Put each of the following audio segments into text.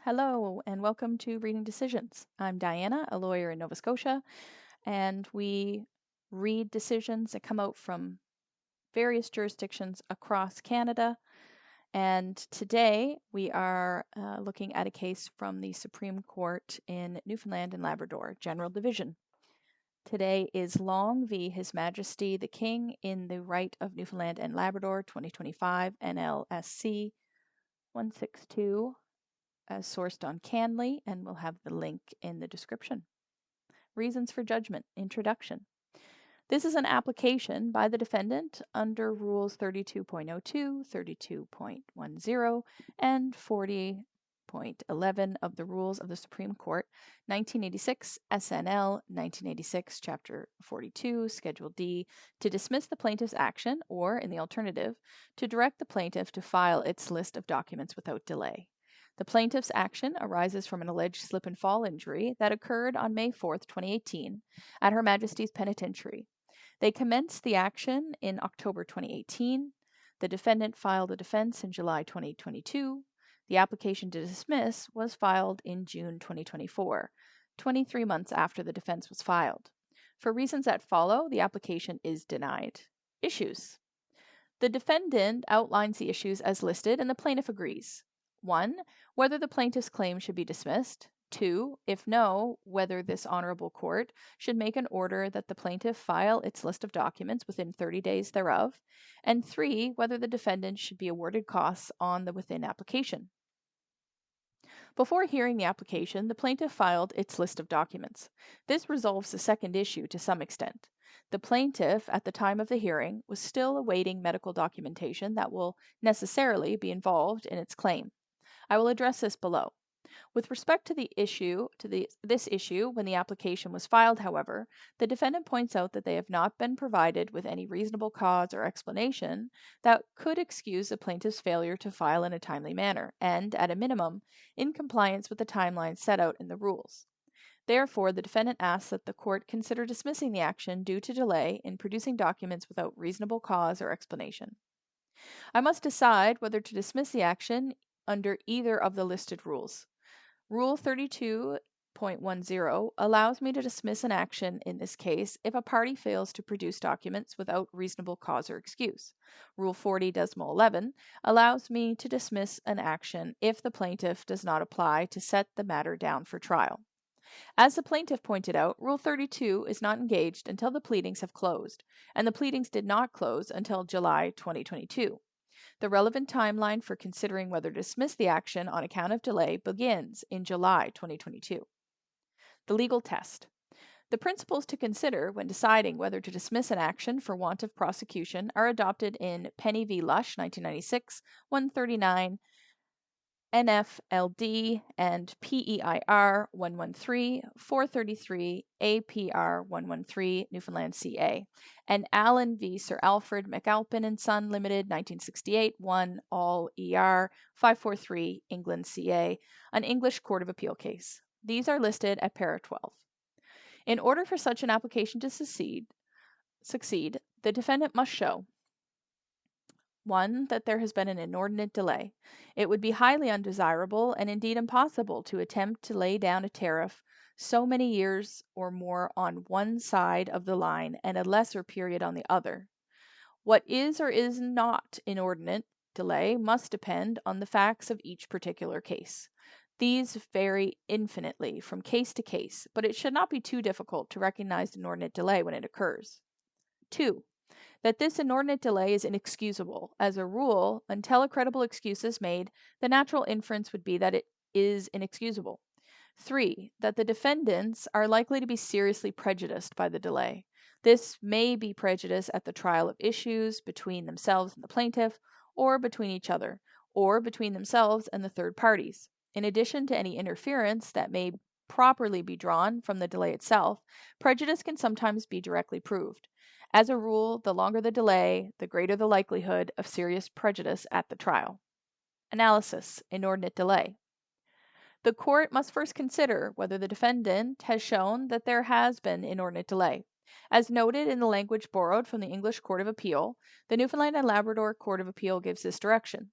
Hello, and welcome to Reading Decisions. I'm Diana, a lawyer in Nova Scotia, and we read decisions that come out from various jurisdictions across Canada. And today we are looking at a case from the Supreme Court in Newfoundland and Labrador, General Division. Today is Long v. His Majesty the King in the Right of Newfoundland and Labrador, 2025, NLSC 162. As sourced on CanLII, and we'll have the link in the description. Reasons for judgment. Introduction. This is an application by the defendant under Rules 32.02, 32.10, and 40.11 of the Rules of the Supreme Court, 1986 SNL 1986, Chapter 42, Schedule D, to dismiss the plaintiff's action, or, in the alternative, to direct the plaintiff to file its list of documents without delay. The plaintiff's action arises from an alleged slip and fall injury that occurred on May 4, 2018, at Her Majesty's Penitentiary. They commenced the action in October 2018. The defendant filed a defense in July 2022. The application to dismiss was filed in June 2024, 23 months after the defense was filed. For reasons that follow, the application is denied. Issues. The defendant outlines the issues as listed, and the plaintiff agrees. 1. Whether the plaintiff's claim should be dismissed. 2. If no, whether this honorable court should make an order that the plaintiff file its list of documents within 30 days thereof. And 3. Whether the defendant should be awarded costs on the within application. Before hearing the application, the plaintiff filed its list of documents. This resolves the second issue to some extent. The plaintiff, at the time of the hearing, was still awaiting medical documentation that will necessarily be involved in its claim. I will address this below. With respect to this issue, when the application was filed, however, the defendant points out that they have not been provided with any reasonable cause or explanation that could excuse the plaintiff's failure to file in a timely manner, and, at a minimum, in compliance with the timeline set out in the rules. Therefore, the defendant asks that the court consider dismissing the action due to delay in producing documents without reasonable cause or explanation. I must decide whether to dismiss the action under either of the listed rules. Rule 32.10 allows me to dismiss an action in this case if a party fails to produce documents without reasonable cause or excuse. Rule 40.11 allows me to dismiss an action if the plaintiff does not apply to set the matter down for trial. As the plaintiff pointed out, Rule 32 is not engaged until the pleadings have closed, and the pleadings did not close until July 2022. The relevant timeline for considering whether to dismiss the action on account of delay begins in July 2022. The legal test. The principles to consider when deciding whether to dismiss an action for want of prosecution are adopted in Penny v. Lush, 1996, 139, NFLD, and PEIR 113, 433, APR 113, Newfoundland CA, and Allen v. Sir Alfred McAlpin and Son Limited, 1968, 1 All ER 543, England CA, an English Court of Appeal case. These are listed at para 12. In order for such an application to succeed, the defendant must show 1. That there has been an inordinate delay. It would be highly undesirable and indeed impossible to attempt to lay down a tariff so many years or more on one side of the line and a lesser period on the other. What is or is not inordinate delay must depend on the facts of each particular case. These vary infinitely from case to case, but it should not be too difficult to recognize inordinate delay when it occurs. 2. That this inordinate delay is inexcusable. As a rule, until a credible excuse is made, the natural inference would be that it is inexcusable. 3. That the defendants are likely to be seriously prejudiced by the delay. This may be prejudice at the trial of issues between themselves and the plaintiff, or between each other, or between themselves and the third parties. In addition to any interference that may properly be drawn from the delay itself, prejudice can sometimes be directly proved. As a rule, the longer the delay, the greater the likelihood of serious prejudice at the trial. Analysis: inordinate delay. The court must first consider whether the defendant has shown that there has been inordinate delay. As noted in the language borrowed from the English Court of Appeal, the Newfoundland and Labrador Court of Appeal gives this direction.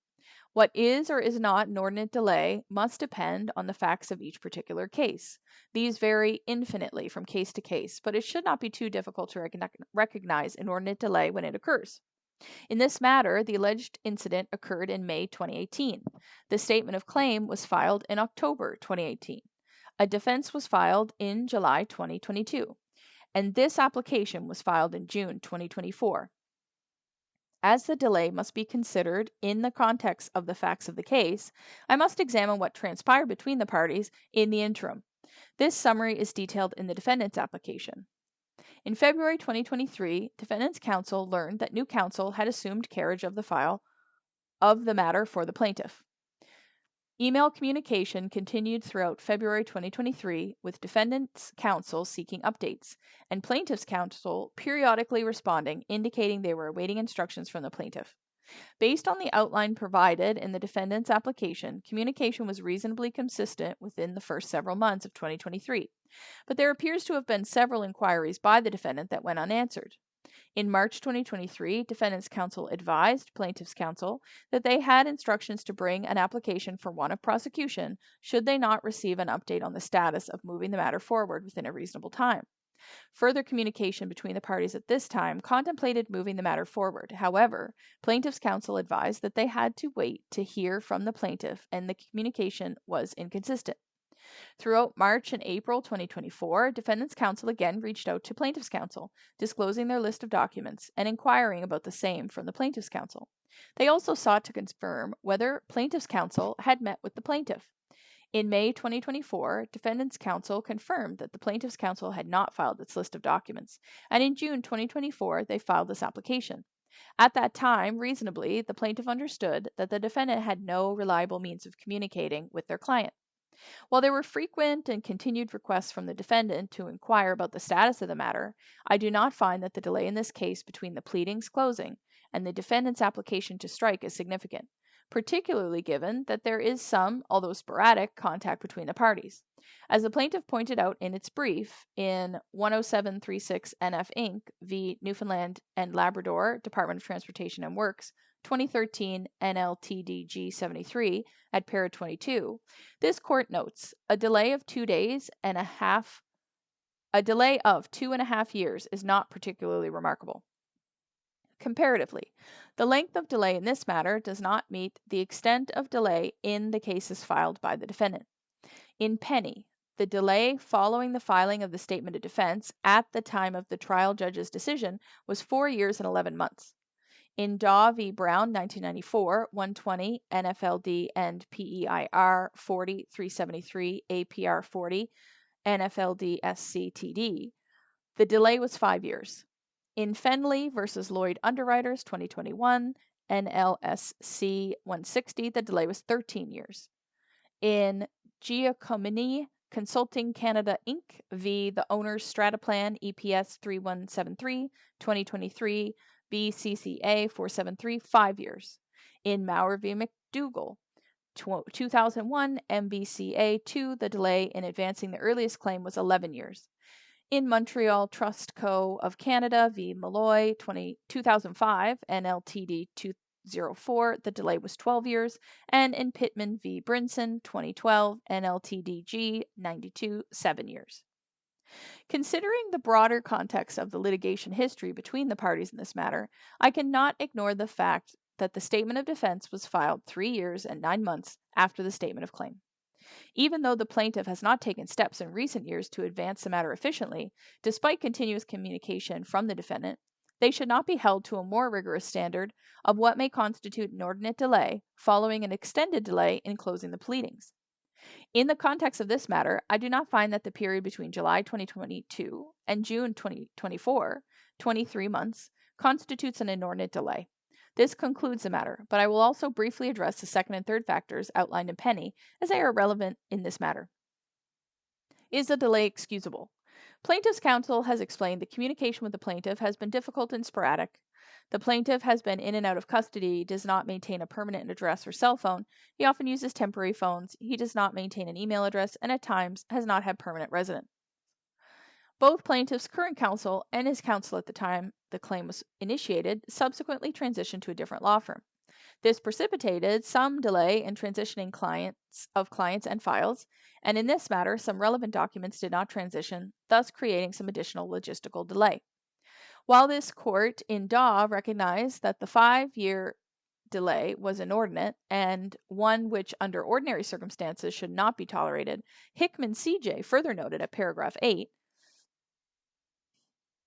What is or is not an inordinate delay must depend on the facts of each particular case. These vary infinitely from case to case, but it should not be too difficult to recognize inordinate delay when it occurs. In this matter, the alleged incident occurred in May 2018. The statement of claim was filed in October 2018. A defense was filed in July 2022, and this application was filed in June 2024. As the delay must be considered in the context of the facts of the case, I must examine what transpired between the parties in the interim. This summary is detailed in the defendant's application. In February 2023, defendant's counsel learned that new counsel had assumed carriage of the file of the matter for the plaintiff. Email communication continued throughout February 2023 with defendant's counsel seeking updates and plaintiff's counsel periodically responding, indicating they were awaiting instructions from the plaintiff. Based on the outline provided in the defendant's application, communication was reasonably consistent within the first several months of 2023, but there appears to have been several inquiries by the defendant that went unanswered. In March 2023, defendant's counsel advised plaintiff's counsel that they had instructions to bring an application for warrant of prosecution should they not receive an update on the status of moving the matter forward within a reasonable time. Further communication between the parties at this time contemplated moving the matter forward. However, plaintiff's counsel advised that they had to wait to hear from the plaintiff, and the communication was inconsistent. Throughout March and April 2024, defendant's counsel again reached out to plaintiff's counsel, disclosing their list of documents and inquiring about the same from the plaintiff's counsel. They also sought to confirm whether plaintiff's counsel had met with the plaintiff. In May 2024, defendant's counsel confirmed that the plaintiff's counsel had not filed its list of documents, and in June 2024, they filed this application. At that time, reasonably, the plaintiff understood that the defendant had no reliable means of communicating with their client. While there were frequent and continued requests from the defendant to inquire about the status of the matter, I do not find that the delay in this case between the pleadings closing and the defendant's application to strike is significant, particularly given that there is some, although sporadic, contact between the parties. As the plaintiff pointed out in its brief in 10736 NF Inc. v. Newfoundland and Labrador, Department of Transportation and Works, 2013 NLTDG 73 at para 22, this court notes a delay of 2.5 years is not particularly remarkable. Comparatively, the length of delay in this matter does not meet the extent of delay in the cases filed by the defendant. In Penny, the delay following the filing of the statement of defense at the time of the trial judge's decision was 4 years and 11 months. In Daw v. Brown, 1994, 120, NFLD and PEIR 40, 373, APR 40, NFLD SCTD, the delay was 5 years. In Fenley v. Lloyd Underwriters, 2021, NLSC 160, the delay was 13 years. In Giacomini Consulting Canada Inc. v. The Owner's Strataplan EPS 3173, 2023, BCCA 473, 5 years. In Maurer v. McDougall, 2001, MBCA 2, the delay in advancing the earliest claim was 11 years. In Montreal Trust Co. of Canada v. Malloy, 2005, NLTD 204, the delay was 12 years, and in Pittman v. Brinson, 2012, NLTDG 92, 7 years. Considering the broader context of the litigation history between the parties in this matter, I cannot ignore the fact that the statement of defense was filed 3 years and 9 months after the statement of claim. Even though the plaintiff has not taken steps in recent years to advance the matter efficiently, despite continuous communication from the defendant, they should not be held to a more rigorous standard of what may constitute an inordinate delay following an extended delay in closing the pleadings. In the context of this matter, I do not find that the period between July 2022 and June 2024, 23 months, constitutes an inordinate delay. This concludes the matter, but I will also briefly address the second and third factors outlined in Penny, as they are relevant in this matter. Is a delay excusable? Plaintiff's counsel has explained that communication with the plaintiff has been difficult and sporadic. The plaintiff has been in and out of custody, does not maintain a permanent address or cell phone. He often uses temporary phones. He does not maintain an email address and at times has not had permanent residence. Both plaintiff's current counsel and his counsel at the time the claim was initiated subsequently transitioned to a different law firm. This precipitated some delay in transitioning clients and files, and in this matter, some relevant documents did not transition, thus creating some additional logistical delay. While this court in Daw recognized that the 5-year delay was inordinate and one which under ordinary circumstances should not be tolerated, Hickman CJ further noted at paragraph 8,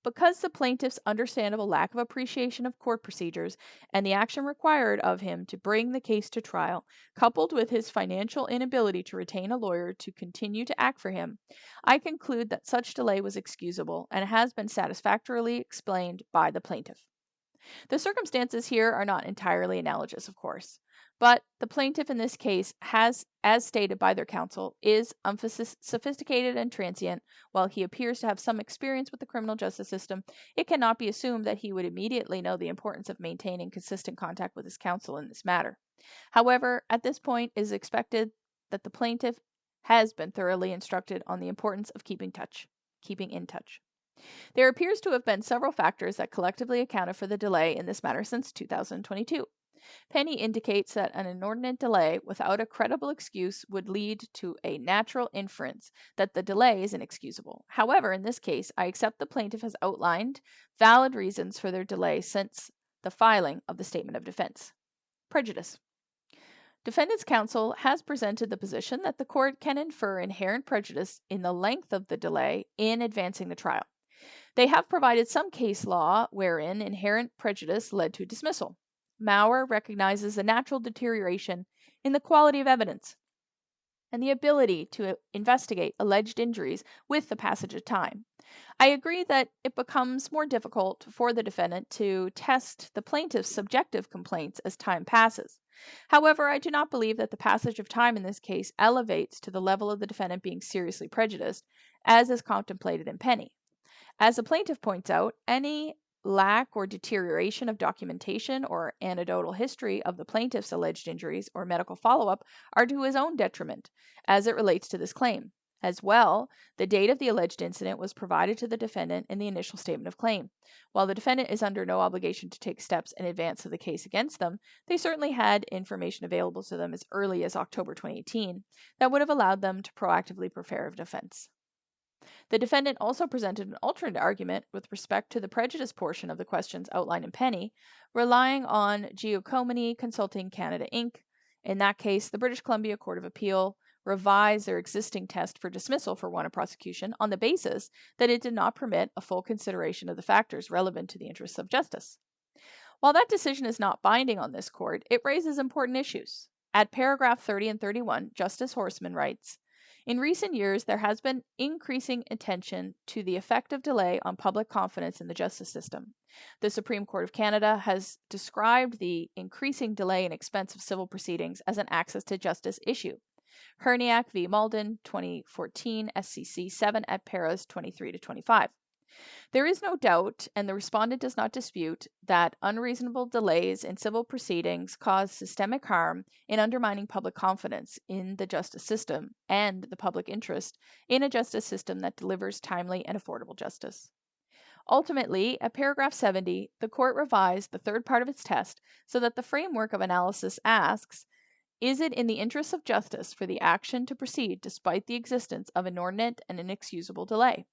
because the plaintiff's understandable lack of appreciation of court procedures and the action required of him to bring the case to trial, coupled with his financial inability to retain a lawyer to continue to act for him, I conclude that such delay was excusable and has been satisfactorily explained by the plaintiff. The circumstances here are not entirely analogous, of course, but the plaintiff in this case has, as stated by their counsel, is unsophisticated and transient. While he appears to have some experience with the criminal justice system, it cannot be assumed that he would immediately know the importance of maintaining consistent contact with his counsel in this matter. However, at this point, it is expected that the plaintiff has been thoroughly instructed on the importance of keeping in touch. There appears to have been several factors that collectively accounted for the delay in this matter since 2022. Penny indicates that an inordinate delay without a credible excuse would lead to a natural inference that the delay is inexcusable. However, in this case, I accept the plaintiff has outlined valid reasons for their delay since the filing of the statement of defense. Prejudice. Defendant's counsel has presented the position that the court can infer inherent prejudice in the length of the delay in advancing the trial. They have provided some case law wherein inherent prejudice led to dismissal. Maurer recognizes the natural deterioration in the quality of evidence and the ability to investigate alleged injuries with the passage of time. I agree that it becomes more difficult for the defendant to test the plaintiff's subjective complaints as time passes. However, I do not believe that the passage of time in this case elevates to the level of the defendant being seriously prejudiced, as is contemplated in Penny. As the plaintiff points out, any lack or deterioration of documentation or anecdotal history of the plaintiff's alleged injuries or medical follow-up are to his own detriment as it relates to this claim. As well, the date of the alleged incident was provided to the defendant in the initial statement of claim. While the defendant is under no obligation to take steps in advance of the case against them, they certainly had information available to them as early as October 2018 that would have allowed them to proactively prepare a defense. The defendant also presented an alternate argument with respect to the prejudice portion of the questions outlined in Penny, relying on Giacometti Consulting Canada Inc. In that case, the British Columbia Court of Appeal revised their existing test for dismissal for warrant of prosecution on the basis that it did not permit a full consideration of the factors relevant to the interests of justice. While that decision is not binding on this court, it raises important issues. At paragraph 30 and 31, Justice Horseman writes, in recent years, there has been increasing attention to the effect of delay on public confidence in the justice system. The Supreme Court of Canada has described the increasing delay and expense of civil proceedings as an access to justice issue. Herniak v. Malden, 2014, SCC 7 at paras 23 to 25. There is no doubt, and the respondent does not dispute, that unreasonable delays in civil proceedings cause systemic harm in undermining public confidence in the justice system and the public interest in a justice system that delivers timely and affordable justice. Ultimately, at paragraph 70, the court revised the third part of its test so that the framework of analysis asks, is it in the interests of justice for the action to proceed despite the existence of inordinate and inexcusable delay?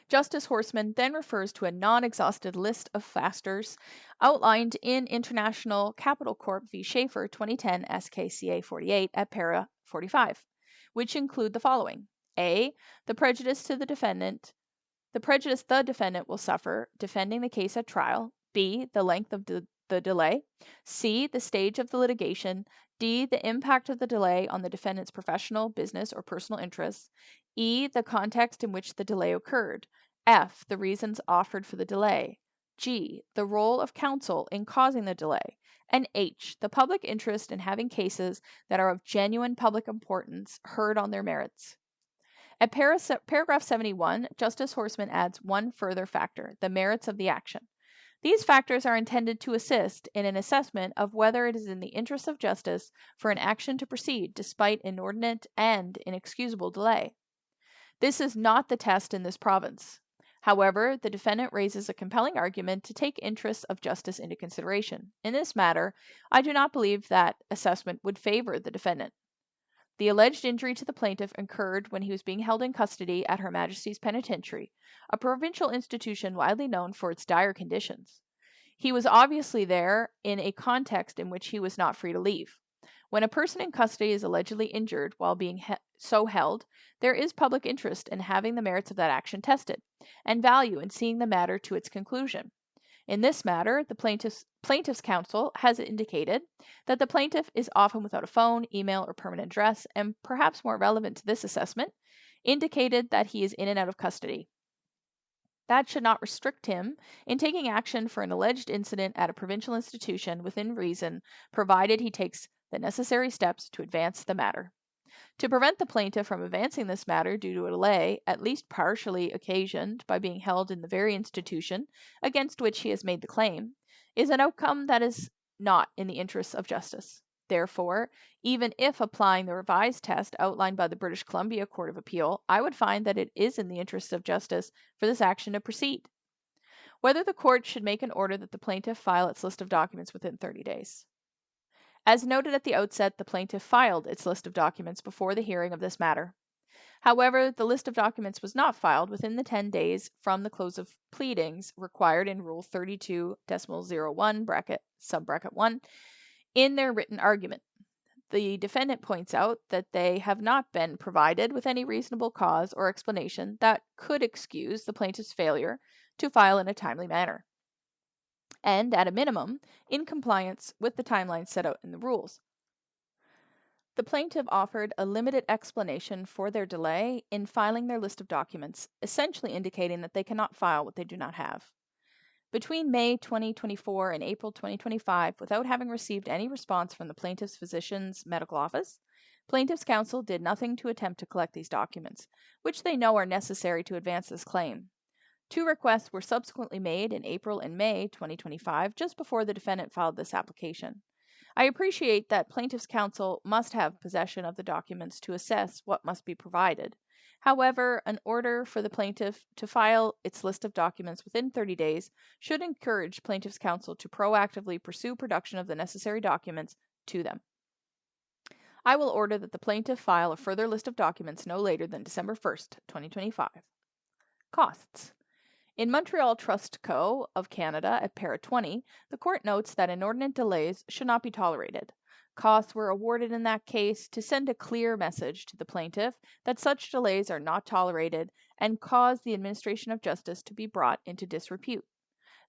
Justice Horseman then refers to a non-exhausted list of factors outlined in International Capital Corp v. Schaefer 2010 SKCA 48 at para 45, which include the following. A. The prejudice the defendant will suffer defending the case at trial. B. The length of the delay. C. The stage of the litigation. D. The impact of the delay on the defendant's professional, business, or personal interests. E. The context in which the delay occurred. F. The reasons offered for the delay. G. The role of counsel in causing the delay. And H. The public interest in having cases that are of genuine public importance heard on their merits. At paragraph 71, Justice Horseman adds one further factor, the merits of the action. These factors are intended to assist in an assessment of whether it is in the interest of justice for an action to proceed despite inordinate and inexcusable delay. This is not the test in this province. However, the defendant raises a compelling argument to take interests of justice into consideration. In this matter, I do not believe that assessment would favor the defendant. The alleged injury to the plaintiff occurred when he was being held in custody at Her Majesty's Penitentiary, a provincial institution widely known for its dire conditions. He was obviously there in a context in which he was not free to leave. When a person in custody is allegedly injured while being so held, there is public interest in having the merits of that action tested, and value in seeing the matter to its conclusion. In this matter, the plaintiff's counsel has indicated that the plaintiff is often without a phone, email, or permanent address, and perhaps more relevant to this assessment, indicated that he is in and out of custody. That should not restrict him in taking action for an alleged incident at a provincial institution within reason, provided he takes the necessary steps to advance the matter. To prevent the plaintiff from advancing this matter due to a delay, at least partially occasioned by being held in the very institution against which he has made the claim, is an outcome that is not in the interests of justice. Therefore, even if applying the revised test outlined by the British Columbia Court of Appeal, I would find that it is in the interests of justice for this action to proceed. Whether the court should make an order that the plaintiff file its list of documents within 30 days. As noted at the outset, the plaintiff filed its list of documents before the hearing of this matter. However, the list of documents was not filed within the 10 days from the close of pleadings required in Rule 32.01 (sub-bracket 1) in their written argument. The defendant points out that they have not been provided with any reasonable cause or explanation that could excuse the plaintiff's failure to file in a timely manner, and at a minimum, in compliance with the timeline set out in the rules. The plaintiff offered a limited explanation for their delay in filing their list of documents, essentially indicating that they cannot file what they do not have. Between May 2024 and April 2025, without having received any response from the plaintiff's physician's medical office, plaintiff's counsel did nothing to attempt to collect these documents, which they know are necessary to advance this claim. 2 requests were subsequently made in April and May 2025, just before the defendant filed this application. I appreciate that plaintiff's counsel must have possession of the documents to assess what must be provided. However, an order for the plaintiff to file its list of documents within 30 days should encourage plaintiff's counsel to proactively pursue production of the necessary documents to them. I will order that the plaintiff file a further list of documents no later than December 1st, 2025. Costs. In Montreal Trust Co. of Canada at para 20, the court notes that inordinate delays should not be tolerated. Costs were awarded in that case to send a clear message to the plaintiff that such delays are not tolerated and cause the administration of justice to be brought into disrepute.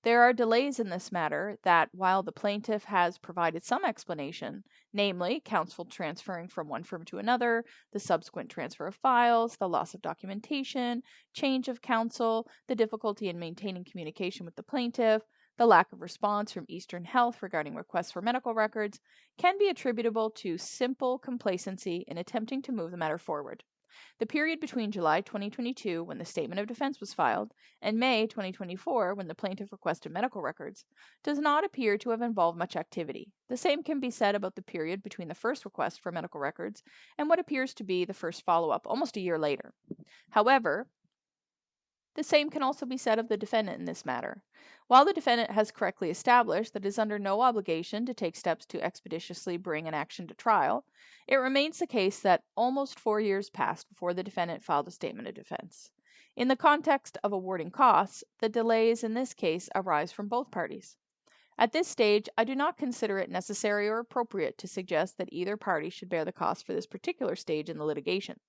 There are delays in this matter that, while the plaintiff has provided some explanation, namely counsel transferring from one firm to another, the subsequent transfer of files, the loss of documentation, change of counsel, the difficulty in maintaining communication with the plaintiff, the lack of response from Eastern Health regarding requests for medical records, can be attributable to simple complacency in attempting to move the matter forward. The period between July 2022, when the statement of defense was filed, and May 2024, when the plaintiff requested medical records, does not appear to have involved much activity. The same can be said about the period between the first request for medical records and what appears to be the first follow-up, almost a year later. However, the same can also be said of the defendant in this matter. While the defendant has correctly established that it is under no obligation to take steps to expeditiously bring an action to trial, it remains the case that almost 4 years passed before the defendant filed a statement of defense. In the context of awarding costs, the delays in this case arise from both parties. At this stage, I do not consider it necessary or appropriate to suggest that either party should bear the cost for this particular stage in the litigation.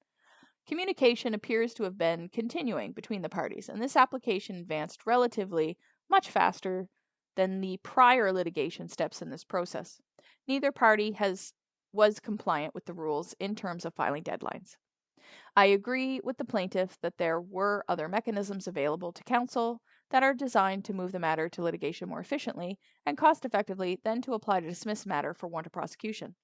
Communication appears to have been continuing between the parties, and this application advanced relatively much faster than the prior litigation steps in this process. Neither party was compliant with the rules in terms of filing deadlines. I agree with the plaintiff that there were other mechanisms available to counsel that are designed to move the matter to litigation more efficiently and cost-effectively than to apply to dismiss matter for want of prosecution.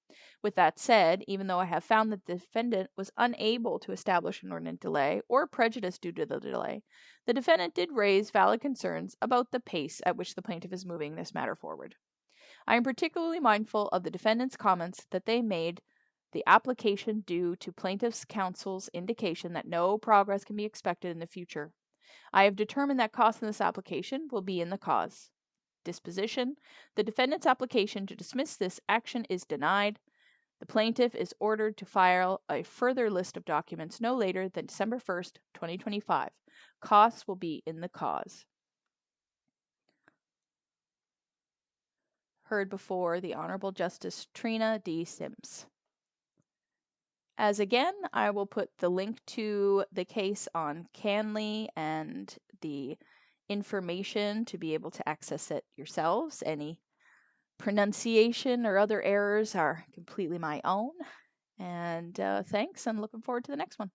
With that said, even though I have found that the defendant was unable to establish an inordinate delay or prejudice due to the delay, the defendant did raise valid concerns about the pace at which the plaintiff is moving this matter forward. I am particularly mindful of the defendant's comments that they made the application due to plaintiff's counsel's indication that no progress can be expected in the future. I have determined that costs in this application will be in the cause. Disposition. The defendant's application to dismiss this action is denied. The plaintiff is ordered to file a further list of documents no later than December 1st, 2025. Costs will be in the cause. Heard before the Honorable Justice Trina D. Sims. As again, I will put the link to the case on CanLII and the information to be able to access it yourselves. Any pronunciation or other errors are completely my own. And thanks, and looking forward to the next one.